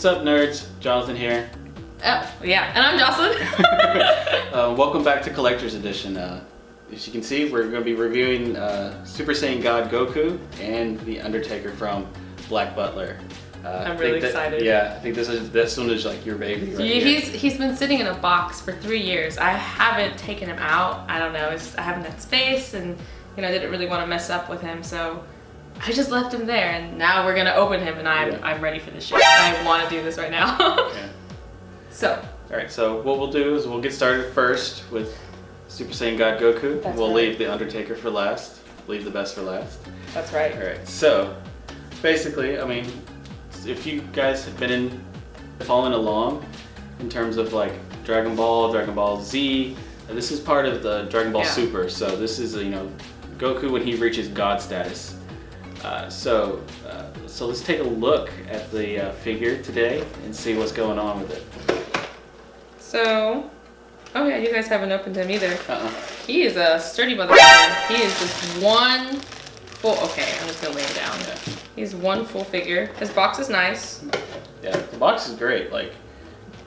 What's up, nerds? Jonathan here. Oh, yeah, and I'm Jocelyn. Welcome back to Collector's Edition. As you can see, we're going to be reviewing Super Saiyan God Goku and the Undertaker from Black Butler. I'm really excited. Yeah, I think this one is like your baby right here. He's been sitting in a box for 3 years. I haven't taken him out. I don't know, I haven't had space, and I didn't really want to mess up with him, so I just left him there, and now we're gonna open him, and I'm ready for this shit. I want to do this right now. Yeah. So. All right. So what we'll do is we'll get started first with Super Saiyan God Goku. That's we'll right. leave the Undertaker for last. Leave the best for last. That's right. All right. So basically, I mean, if you guys have been following along in terms of like Dragon Ball Z, this is part of the Dragon Ball Super. So this is Goku when he reaches God status. So let's take a look at the figure today and see what's going on with it. So, oh yeah, you guys haven't opened him either. He is a sturdy motherfucker. He is just one full. Okay, I'm just gonna lay him down. Yeah. He's one full figure. His box is nice. Yeah, the box is great. Like,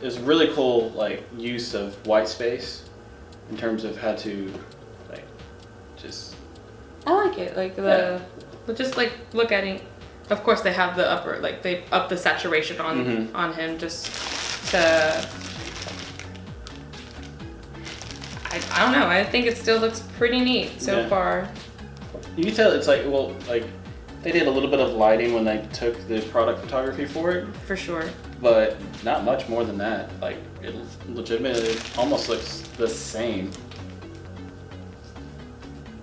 it's really cool. Like, use of white space in terms of how to like just. I like it. Like just like look at him. Of course, they have the upper, like they up the saturation on him just to. I don't know. I think it still looks pretty neat so far. You can tell it's like they did a little bit of lighting when they took the product photography for it. For sure. But not much more than that. Like it legitimately almost looks the same.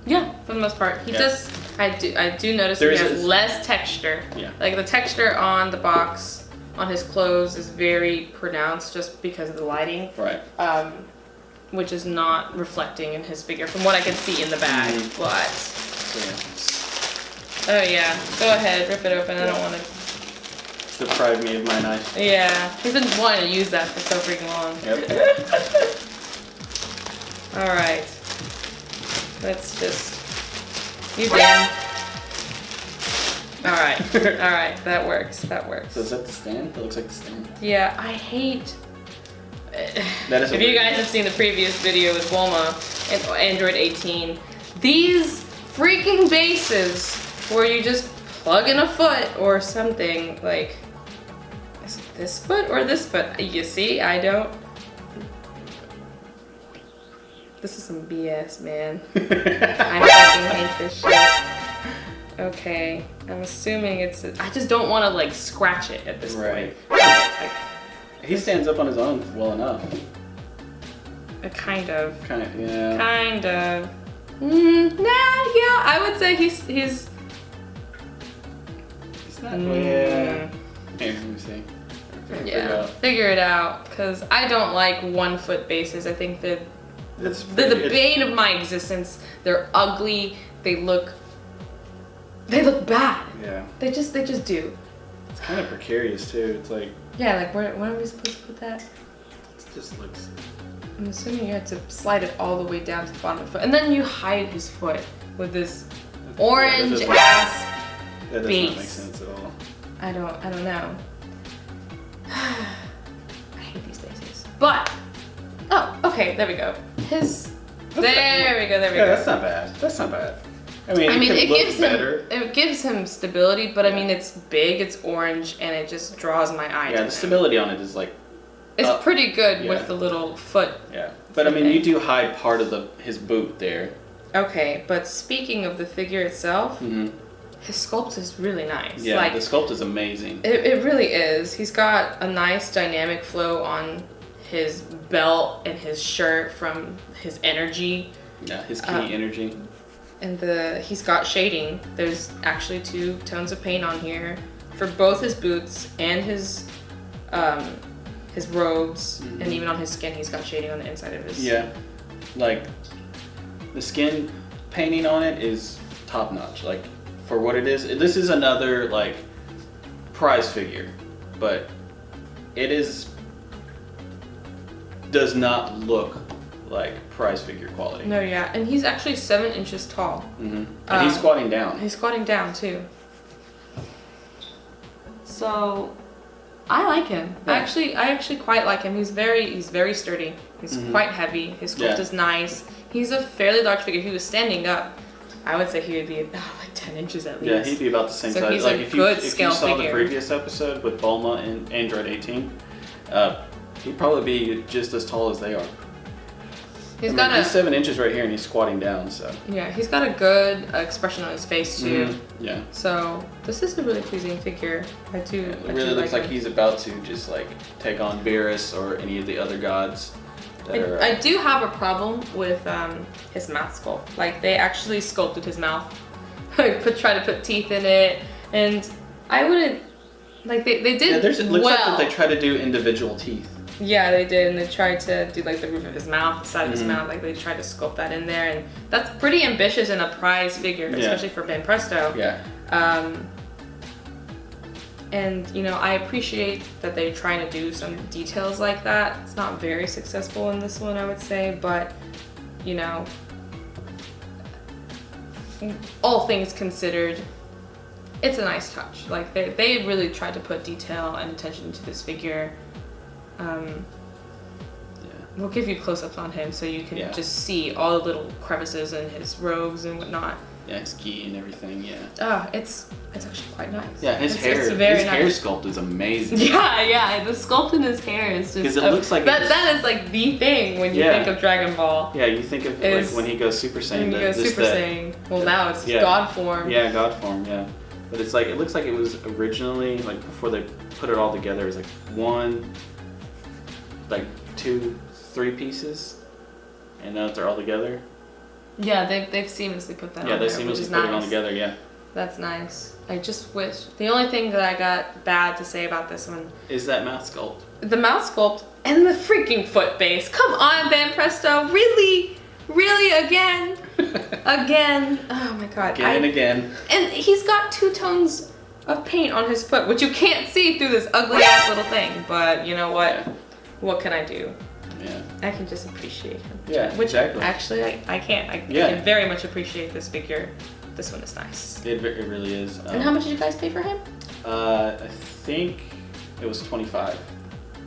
Yeah, for the most part, he does. I do notice he has less texture. Yeah. Like the texture on the box, on his clothes is very pronounced just because of the lighting. Right. Which is not reflecting in his figure from what I can see in the bag. But. Oh yeah, go ahead, rip it open. I don't want to. Deprive me of my knife. Yeah, he's been wanting to use that for so freaking long. Yep. All right. Let's just. You can. All right, that works. So is that the stand? That looks like the stand. Yeah, I hate. That is. If you guys have seen the previous video with Bulma and Android 18, these freaking bases where you just plug in a foot or something like. Is it this foot or this foot? You see, I don't. This is some BS, man. I fucking hate this shit. Okay, I'm assuming it's. I just don't want to like scratch it at this point. Like, he stands up on his own well enough. Kind of. Yeah. Kind of. Yeah, I would say he's not. Yeah. Here, let me see. Figure it out, because I don't like 1 foot bases. I think they're the bane of my existence. They're ugly. They look bad. Yeah. They just do. It's kind of precarious too. It's like. Yeah, like where are we supposed to put that? It just looks. I'm assuming you had to slide it all the way down to the bottom of the foot, and then you hide his foot with this orange ass That does base. not make sense at all. I don't know. I hate these bases. But okay, there we go. There we go. Yeah, that's not bad. That's not bad. I mean, it gives him stability, but I mean it's big, it's orange, and it just draws my eye. Yeah, the stability on it is like. It's pretty good with the little foot. Yeah, but I mean, you do hide part of his boot there. Okay, but speaking of the figure itself, his sculpt is really nice. Yeah, like, the sculpt is amazing. It really is. He's got a nice dynamic flow on his belt and his shirt from his energy. Yeah, his key energy. And he's got shading. There's actually 2 tones of paint on here for both his boots and his robes, and even on his skin, he's got shading on the inside of his. Yeah, like the skin painting on it is top notch. Like for what it is, this is another like prize figure, but it does not look like prize figure quality. No, yeah, and he's actually 7 inches tall. And he's squatting down. He's squatting down too. So I like him. Yeah. I actually quite like him. He's very sturdy. He's quite heavy. His sculpt is nice. He's a fairly large figure. If he was standing up, I would say he would be about like 10 inches at least. Yeah, he'd be about the same So size. he's Like a if good you scale saw the figure. previous episode with Bulma and Android 18, he'd probably be just as tall as they are. He's He's 7 inches right here, and he's squatting down. So yeah, he's got a good expression on his face too. Yeah. So this is a really pleasing figure. It really looks like he's about to just like take on Beerus or any of the other gods. I do have a problem with his mouth sculpt. Like they actually sculpted his mouth, like try to put teeth in it, and I wouldn't like they did. Yeah, it looks well. like that they try to do individual teeth. Yeah, they did, and they tried to do like the roof of his mouth, the side of his mouth, like they tried to sculpt that in there, and that's pretty ambitious in a prize figure, especially for Banpresto. Yeah. And you know, I appreciate that they're trying to do some details like that. It's not very successful in this one, I would say, but you know, all things considered, it's a nice touch. Like they really tried to put detail and attention into this figure. We'll give you close-ups on him so you can just see all the little crevices in his robes and whatnot. Yeah, his gi and everything. Yeah. It's actually quite nice. Yeah, his hair. It's very his nice. hair sculpt is amazing. Yeah. The sculpt in his hair is just because it looks like that is like the thing when you think of Dragon Ball. Yeah, you think of like when he goes Super Saiyan. When he goes Super Saiyan. Well, now it's God form. Yeah, God form. Yeah, but it's like it looks like it was originally like before they put it all together. It was like 1, like 2, 3 pieces, and now they're all together. Yeah, they've seamlessly put that. Yeah, on they there, seamlessly put it all together. Yeah. That's nice. I just wish the only thing that I got bad to say about this one is that mouth sculpt. The mouth sculpt and the freaking foot base. Come on, Banpresto. Really again. Again. Oh my god. Again and again. And he's got 2 tones of paint on his foot, which you can't see through this ugly ass little thing. But you know what? Yeah. What can I do? Yeah. I can just appreciate him. Yeah, Which exactly. actually I can't. I can very much appreciate this figure. This one is nice. It really is. And how much did you guys pay for him? I think it was 25.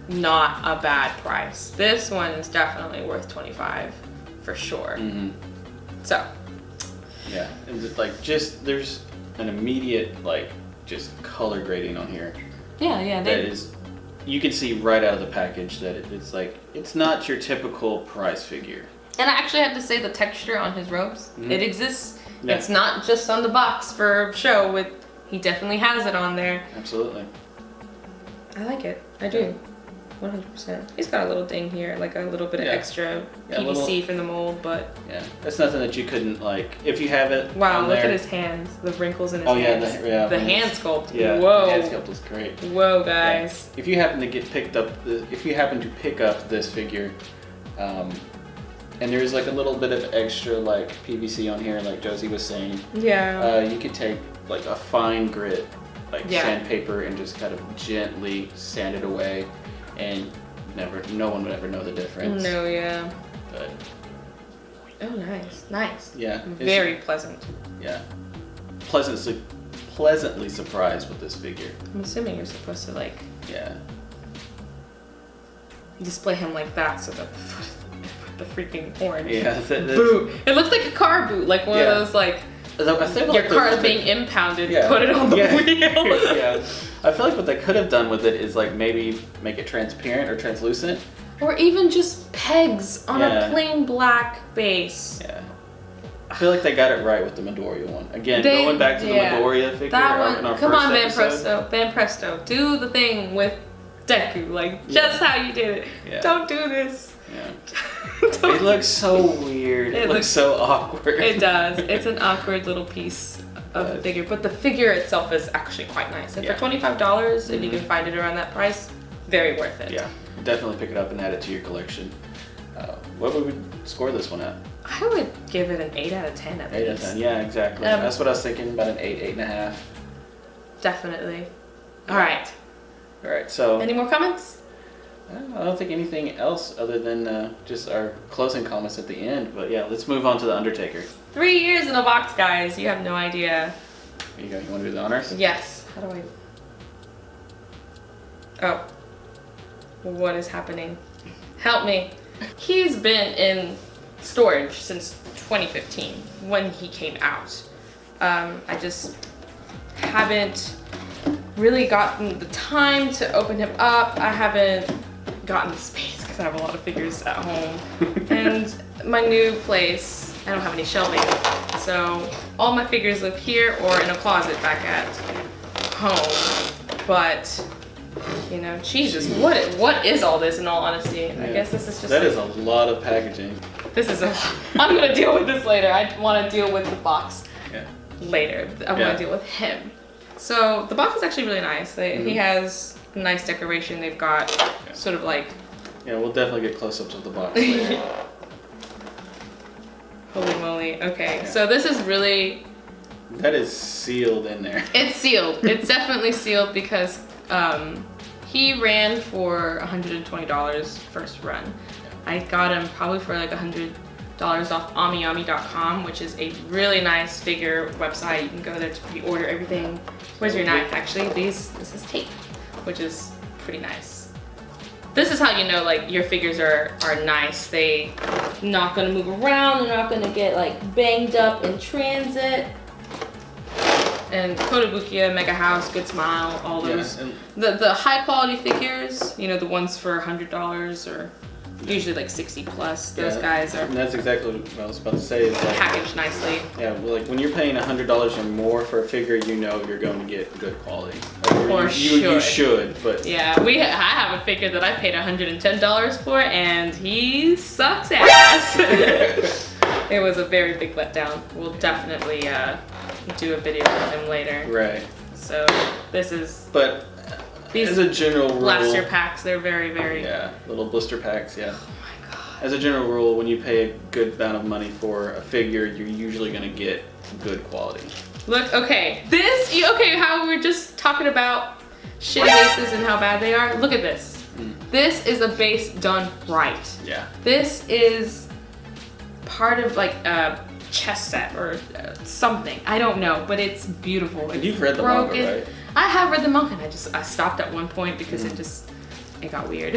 Not a bad price. This one is definitely worth 25 for sure. So. Yeah, and there's an immediate just color grading on here. Yeah. That is, you can see right out of the package that it's not your typical prize figure. And I actually have to say the texture on his robes, it exists. Yeah. It's not just on the box for show. He definitely has it on there. Absolutely. I like it. I do. 100%. He's got a little ding here, like a little bit of extra PVC from the mold, but yeah, that's nothing that you couldn't if you have it. Wow, look at his hands, the wrinkles in his hands. The hand sculpt. Yeah, whoa. The hand sculpt was great. Whoa, guys. Yeah. If you happen to pick up this figure, and there's a little bit of extra PVC on here, like Josie was saying. Yeah. You could take a fine grit, sandpaper, and just kind of gently sand it away, and no one would ever know the difference. No, yeah. But oh, nice. Yeah. Very pleasant. Yeah. Pleasantly surprised with this figure. I'm assuming you're supposed to Yeah. display him like that so that the freaking orange boot. It looks like a car boot, like one of those your car is being impounded. Put it on the wheel. Yeah. I feel like what they could have done with it is maybe make it transparent or translucent, or even just pegs on a plain black base. Yeah. I feel like they got it right with the Midoriya one. Again, going back to the Midoriya figure. That one. Come on, Banpresto. Banpresto, do the thing with Deku, just how you did it. Yeah. Don't do this. Yeah. It looks so weird. It looks so awkward. It does. It's an awkward little piece of the figure, but the figure itself is actually quite nice. And for $25, if you can find it around that price, very worth it. Yeah, definitely pick it up and add it to your collection. What would we score this one at? I would give it an 8 out of 10 at least. 8 out of 10, yeah, exactly. That's what I was thinking, about an 8, 8.5. Definitely. All right, so. Any more comments? I don't think anything else other than just our closing comments at the end. But yeah, let's move on to the Undertaker. 3 years in a box, guys. You have no idea. Here you go. You want to do the honors? Yes. How do I? Oh. What is happening? Help me. He's been in storage since 2015 when he came out. I just haven't really gotten the time to open him up. I haven't gotten the space because I have a lot of figures at home. And my new place, I don't have any shelving. So all my figures live here or in a closet back at home. But, you know, Jesus, what is all this in all honesty? I guess this is just That is a lot of packaging. This is a lot. I'm gonna deal with this later. I want to deal with the box later. I want to deal with him. So the box is actually really nice. He has a nice decoration. They've got sort of like... Yeah, we'll definitely get close-ups of the box later. Holy moly. Okay, so this is really... That is sealed in there. It's sealed. It's definitely sealed because he ran for $120 first run. I got him probably for like $100 off amiyami.com, which is a really nice figure website. You can go there to pre-order everything. Where's your knife? Actually, this is tape, which is pretty nice. This is how you know like your figures are nice. They not gonna move around. They're not gonna get like banged up in transit. And Kotobukiya, Mega House, Good Smile, all those. Yeah, the high quality figures, you know, the ones for $100 or usually like 60 plus. Those guys are. And that's exactly what I was about to say. Is like, packaged nicely. Yeah, well, like when you're paying $100 or more for a figure, you know you're going to get good quality. You should, but yeah, I have a figure that I paid $110 for, and he sucks ass. It was a very big letdown. We'll definitely do a video with him later. Right. So this is. But these as a general rule, blaster packs, they're very, very. Yeah, little blister packs. Yeah. Oh my god. As a general rule, when you pay a good amount of money for a figure, you're usually going to get good quality. Look, okay, how we were just talking about shitty bases and how bad they are. Look at this. This is a base done right. Yeah. This is part of like a chess set or something. I don't know, but it's beautiful. It's You've read the manga, right? I have read the manga, and I stopped at one point because it got weird.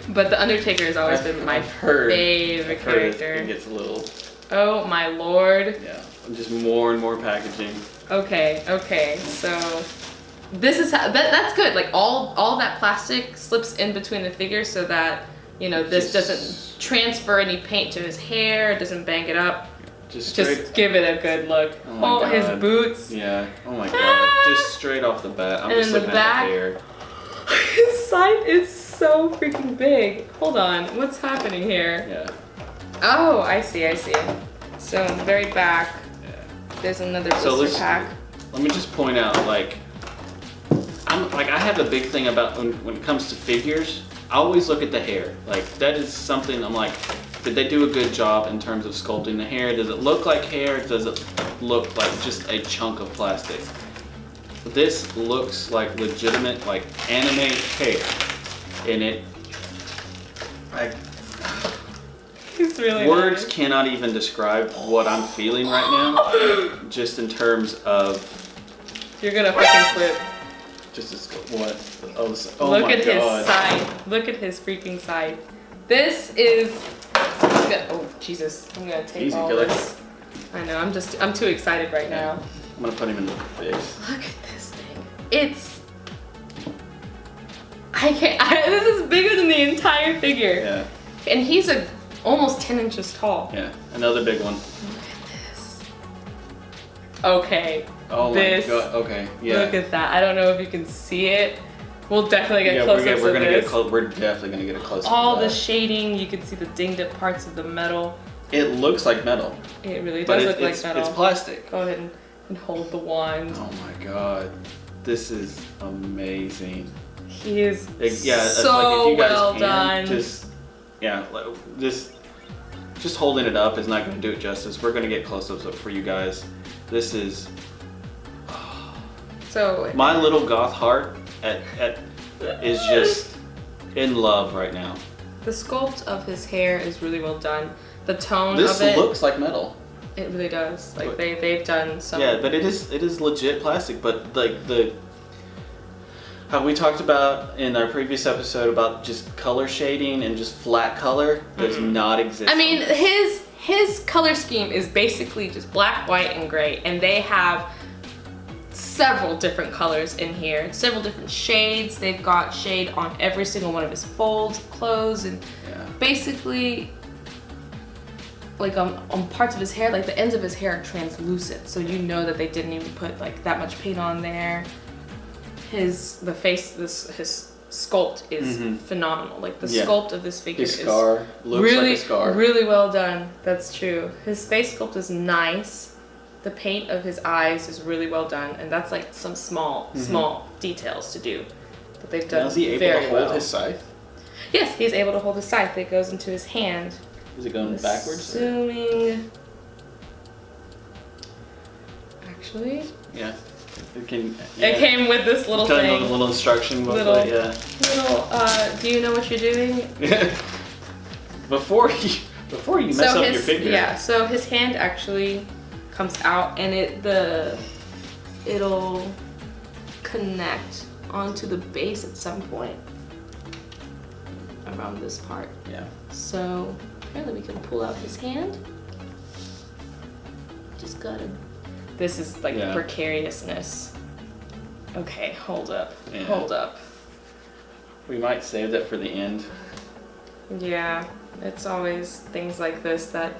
But the Undertaker has always been my favorite character. It gets a little. Oh my lord. Yeah, just more and more packaging. Okay. So this is how, that's good. Like all that plastic slips in between the figures so that this doesn't transfer any paint to his hair. It doesn't bang it up. Just give it a good look. Oh, his boots. Yeah. Oh my god. Just straight off the bat. I'm just looking at the hair. His side is so freaking big. Hold on. What's happening here? Yeah. Oh, I see. So in the very back, there's another blister pack. Let me just point out, I have a big thing about when it comes to figures. I always look at the hair. Like that is something I'm like, did they do a good job in terms of sculpting the hair? Does it look like hair? Does it look like just a chunk of plastic? This looks like legitimate, like anime hair in it. Words cannot even describe what I'm feeling right now. Just in terms of. You're gonna fucking flip. Just as what? Oh look my at God. His side. Look at his freaking side. This is. Oh Jesus! I'm gonna take Easy, all killer. this. I know. I'm too excited right now. I'm gonna put him in the face. Look at this thing. It's. This is bigger than the entire figure. Yeah. And he's almost 10 inches tall. Yeah. Another big one. Look at this. Okay. Oh this, my god. Okay. Yeah. Look at that. I don't know if you can see it. We'll definitely get close-ups of this. We're definitely gonna get a close-up. All the shading, you can see the dinged up parts of the metal. It looks like metal. It really does look like metal. It's plastic. Go ahead and hold the wand. Oh my god. This is amazing. He is so if you guys well done. Just holding it up is not going to do it justice. We're going to get close-ups up for you guys. This is. So. My little goth heart is just in love right now. The sculpt of his hair is really well done. The tone of it. This looks like metal. It really does. Like they've done some. Yeah, but it is legit plastic. But like How we talked about in our previous episode about just color shading and just flat color does not exist. I mean, his color scheme is basically just black, white, and gray, and they have several different colors in here, several different shades. They've got shade on every single one of his folds of clothes, and basically, like on parts of his hair, like the ends of his hair are translucent, so you know that they didn't even put like that much paint on there. His sculpt is phenomenal. Like the sculpt of this figure his scar looks really, like a scar. really well done. That's true. His face sculpt is nice. The paint of his eyes is really well done, and that's like some small details to do. But they've done Now, is he able very to hold well. his scythe? Yes, he's able to hold his scythe that goes into his hand. Is it going backwards? Assuming. Actually. Yeah. It can. It came with this little Tell thing. you a little instruction booklet. Do you know what you're doing? Before you mess up your figure. Yeah. So his hand actually comes out, and it'll connect onto the base at some point around this part. Yeah. So apparently we can pull out his hand. Just gotta. This is like precariousness. Okay, hold up. Yeah. Hold up. We might save that for the end. Yeah, it's always things like this that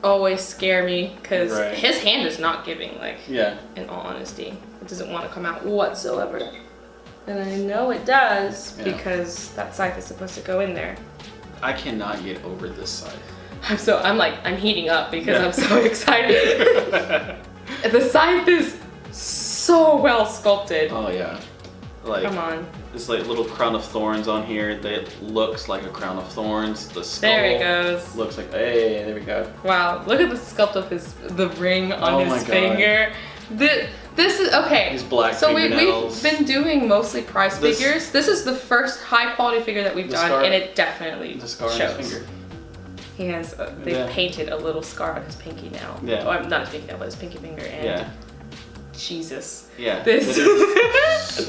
always scare me, because his hand is not giving, like, in all honesty. It doesn't want to come out whatsoever. And I know it does because that scythe is supposed to go in there. I cannot get over this scythe. I'm heating up because I'm so excited. The scythe is so well sculpted. Oh yeah. Like, come on. This like little crown of thorns on here that looks like a crown of thorns. The skull there it goes. Looks like, hey, there we go. Wow, look at the sculpt of the ring on his finger. This is okay. His black so fingernails. we've been doing mostly prize figures. This is the first high quality figure that we've done, and it definitely scar shows. on his finger. He has they've painted a little scar on his pinky nail. Yeah. Oh, not his pinky nail, but his pinky finger. And Jesus. Yeah. This is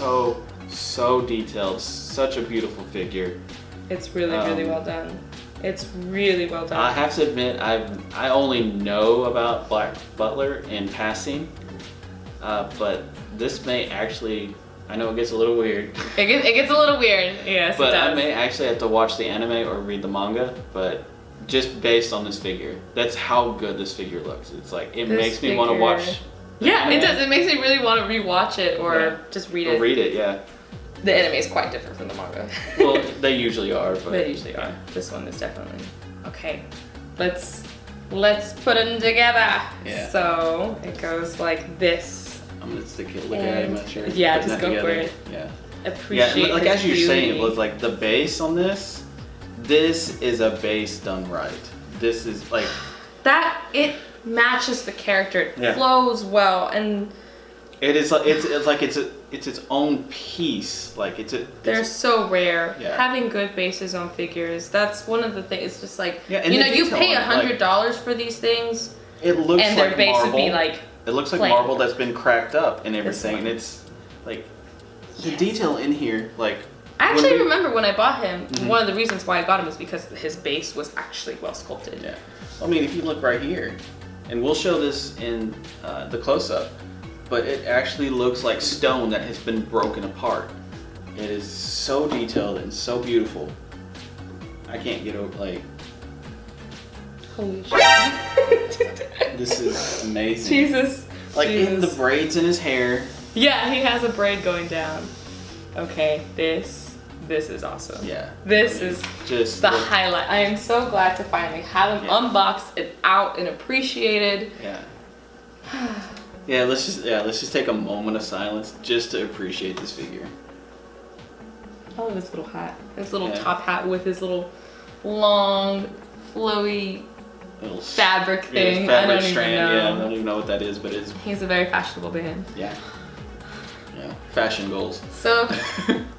so detailed. Such a beautiful figure. It's really well done. It's really well done. I have to admit, I only know about Black Butler in passing, but this may actually. I know it gets a little weird. It gets a little weird. Yes, but it does. I may actually have to watch the anime or read the manga, but. Just based on this figure, that's how good this figure looks. It's like it makes me want to watch. Yeah, it does. It makes me really want to rewatch it or just read it. Or read it, yeah. The anime is quite different from the manga. Well, they usually are. But, they usually are. This one is definitely okay. Let's put them together. Yeah. So it goes like this. I'm gonna stick it. Look at him. I'm sure. Yeah, just go for it. Yeah. Appreciate. Yeah, like as you're beauty. saying, it was like the base on this. This is a base done right. This is like that. It matches the character. It flows well, and it is. It's like it's its own piece. Like they're so rare. Yeah. Having good bases on figures. That's one of the things. It's just like and you pay $100 for these things. It looks and like their base marble. would be like. It looks like marble that's been cracked up and everything, and it's like the detail in here, like. I actually remember when I bought him, one of the reasons why I got him is because his base was actually well sculpted. Yeah. I mean, if you look right here, and we'll show this in the close-up, but it actually looks like stone that has been broken apart. It is so detailed and so beautiful. I can't get over, like... Holy shit. This is amazing. Jesus. Like, in the braids in his hair. Yeah, he has a braid going down. Okay, this is awesome. Yeah. This is just the highlight. I am so glad to finally have him unboxed and out and appreciated. Yeah. Let's just take a moment of silence just to appreciate this figure. I love his little hat. His little top hat with his little long, flowy little fabric thing. Fabric I don't strand. even know. Yeah, I don't even know what that is, but it's. He's a very fashionable man. Yeah. Yeah. Fashion goals. So,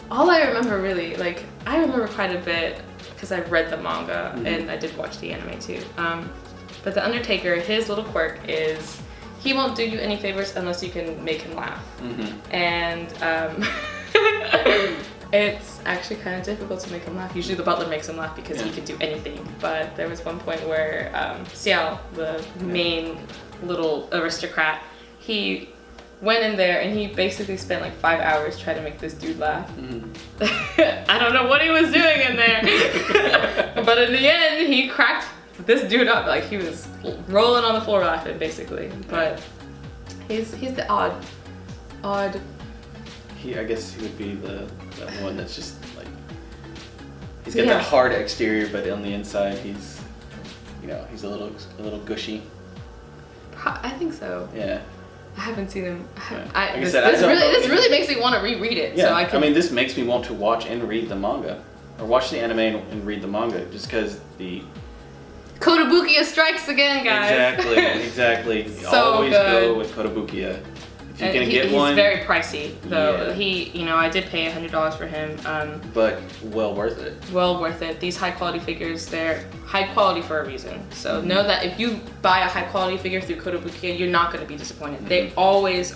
all I remember really, like, I remember quite a bit because I read the manga and I did watch the anime too. But the Undertaker, his little quirk is he won't do you any favors unless you can make him laugh. And It's actually kind of difficult to make him laugh. Usually the butler makes him laugh because he can do anything. But there was one point where Xiao, the main little aristocrat, he went in there and he basically spent like 5 hours trying to make this dude laugh. I don't know what he was doing in there. But in the end, he cracked this dude up. Like he was rolling on the floor laughing, basically. But he's the odd. I guess he would be that one that's just like, he's got that hard exterior, but on the inside he's, he's a little gushy. I think so. Yeah. I haven't seen him. This really makes me want to reread it. Yeah. So this makes me want to watch and read the manga, or watch the anime and read the manga, just because the Kotobukiya strikes again, guys. Exactly. So always good. go with Kotobukiya. If you can get one. He's very pricey, though. Yeah. I did pay $100 for him. But well worth it. Well worth it. These high quality figures, they're high quality for a reason. So know that if you buy a high quality figure through Kotobukiya, you're not going to be disappointed. They always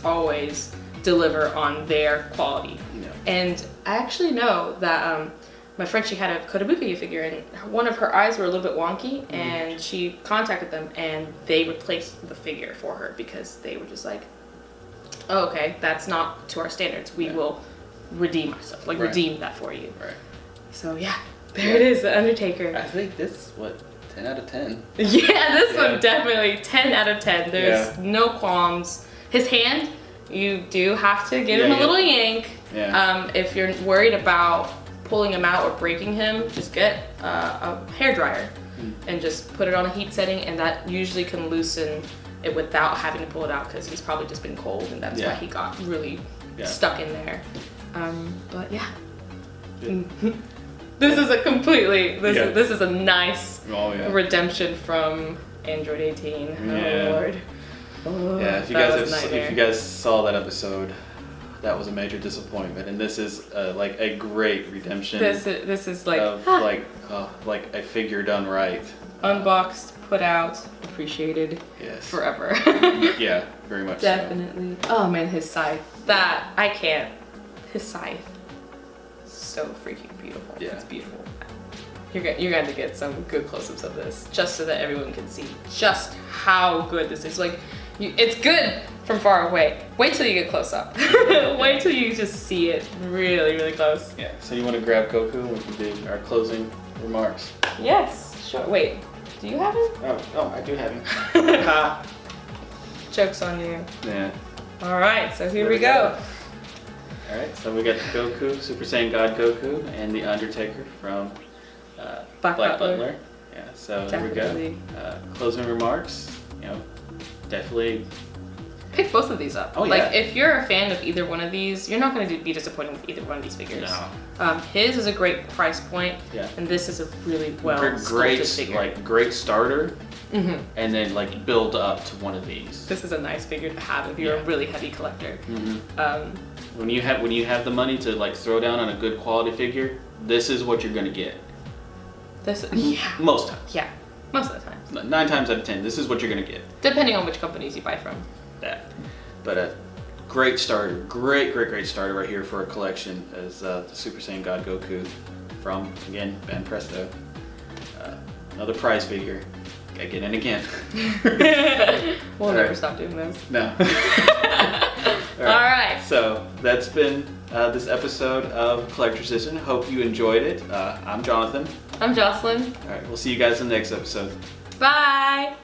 deliver on their quality. Yeah. And I actually know that my friend, she had a Kotobukiya figure, and one of her eyes were a little bit wonky, and she contacted them, and they replaced the figure for her because they were just like, oh, okay, that's not to our standards. We will redeem ourselves, redeem that for you. Right. So yeah, there it is, the Undertaker. I think this, 10 out of 10? Yeah, this one definitely 10 out of 10. There's no qualms. His hand, you do have to give him a little yank. Yeah. If you're worried about pulling him out or breaking him, just get a hairdryer and just put it on a heat setting, and that usually can loosen it without having to pull it out, because he's probably just been cold, and that's why he got really stuck in there. But yeah. This is a completely, this is a nice redemption from Android 18. Oh Lord. Yeah, if you guys saw that episode, that was a major disappointment, and this is like a great redemption. This is like like a figure done right. Unboxed, put out, appreciated forever. Yeah, very much. Definitely. So. Oh man, his scythe. His scythe. So freaking beautiful. Yeah. It's beautiful. You're going to get some good close-ups of this, just so that everyone can see just how good this is. Like, it's good from far away. Wait till you get close up. Wait till you just see it really, really close. Yeah. So you want to grab Goku and we can do our closing remarks? Yes. Sure. Wait. Do you have it? Oh, I do have it. Joke's on you. Yeah. All right. So here we go. All right. So we got the Goku, Super Saiyan God Goku, and the Undertaker from Black Butler. Yeah. So Definitely. Here we go. Closing remarks. Definitely pick both of these up. Oh, yeah. Like, if you're a fan of either one of these, you're not going to be disappointed with either one of these figures. No. His is a great price point, and this is a really sculpted figure. Like, great starter, and then like build up to one of these. This is a nice figure to have if you're a really heavy collector. When you have the money to like throw down on a good quality figure, this is what you're gonna get. Most times. Yeah, most of the time. 9 times out of 10, this is what you're gonna get. Depending on which companies you buy from. But a great starter, great starter right here for a collection is the Super Saiyan God Goku from, again, Banpresto. Another prize figure. Again and again. We'll never stop doing those. No. All right. So that's been this episode of Collector's Edition. Hope you enjoyed it. I'm Jonathan. I'm Jocelyn. All right, we'll see you guys in the next episode. Bye.